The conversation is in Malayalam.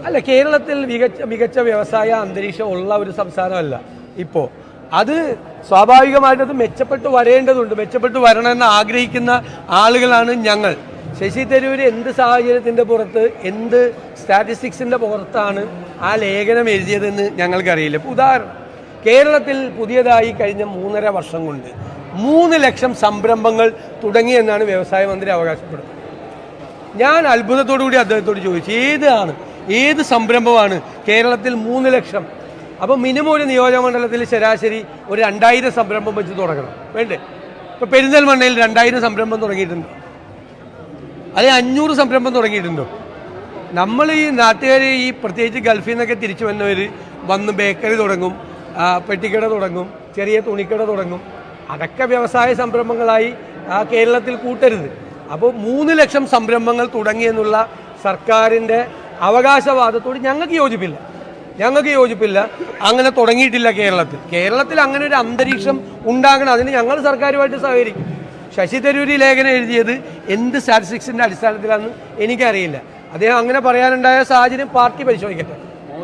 അല്ല, കേരളത്തിൽ മികച്ച വ്യവസായ അന്തരീക്ഷം ഉള്ള ഒരു സംസ്ഥാനമല്ല ഇപ്പോൾ. അത് സ്വാഭാവികമായിട്ടത് മെച്ചപ്പെട്ട് വരേണ്ടതുണ്ട്. മെച്ചപ്പെട്ട് വരണമെന്ന് ആഗ്രഹിക്കുന്ന ആളുകളാണ് ഞങ്ങൾ. ശശി തരൂർ എന്ത് സാഹചര്യത്തിൻ്റെ പുറത്ത്, എന്ത് സ്റ്റാറ്റിസ്റ്റിക്സിൻ്റെ പുറത്താണ് ആ ലേഖനം എഴുതിയതെന്ന് ഞങ്ങൾക്കറിയില്ല. ഇപ്പോൾ ഉദാഹരണം, കേരളത്തിൽ പുതിയതായി കഴിഞ്ഞ 3.5 വർഷം കൊണ്ട് 3 ലക്ഷം സംരംഭങ്ങൾ തുടങ്ങിയെന്നാണ് വ്യവസായ മന്ത്രി അവകാശപ്പെടുന്നത്. ഞാൻ അത്ഭുതത്തോടു കൂടി അദ്ദേഹത്തോട് ചോദിച്ചു, ഏത് സംരംഭമാണ് കേരളത്തിൽ 3 ലക്ഷം? അപ്പോൾ മിനിമം ഒരു നിയോജകമണ്ഡലത്തിൽ ശരാശരി ഒരു 2000 സംരംഭം വെച്ച് തുടങ്ങണം, വേണ്ടേ? ഇപ്പോൾ പെരിന്തൽമണ്ണയിൽ 2000 സംരംഭം തുടങ്ങിയിട്ടുണ്ടോ? അല്ലെങ്കിൽ 500 സംരംഭം തുടങ്ങിയിട്ടുണ്ടോ? നമ്മൾ ഈ നാട്ടുകാർ, ഈ പ്രത്യേകിച്ച് ഗൾഫിൽ നിന്നൊക്കെ തിരിച്ചു വന്നവർ വന്ന് ബേക്കറി തുടങ്ങും, പെട്ടിക്കട തുടങ്ങും, ചെറിയ തുണിക്കട തുടങ്ങും. അതൊക്കെ വ്യവസായ സംരംഭങ്ങളായി കേരളത്തിൽ കൂട്ടരുത്. അപ്പോൾ 3 ലക്ഷം സംരംഭങ്ങൾ തുടങ്ങിയെന്നുള്ള സർക്കാരിൻ്റെ അവകാശവാദത്തോട് ഞങ്ങൾക്ക് യോജിപ്പില്ല. അങ്ങനെ തുടങ്ങിയിട്ടില്ല കേരളത്തിൽ അങ്ങനെ ഒരു അന്തരീക്ഷം ഉണ്ടാകണം. അതിന് ഞങ്ങൾ സർക്കാരുമായിട്ട് സഹകരിക്കും. ശശി തരൂർ ലേഖനം എഴുതിയത് എന്ത് സ്റ്റാറ്റിസ്റ്റിക്സിൻ്റെ അടിസ്ഥാനത്തിലാണെന്ന് എനിക്കറിയില്ല. അദ്ദേഹം അങ്ങനെ പറയാനുണ്ടായ സാഹചര്യം പാർട്ടി പരിശോധിക്കട്ടെ.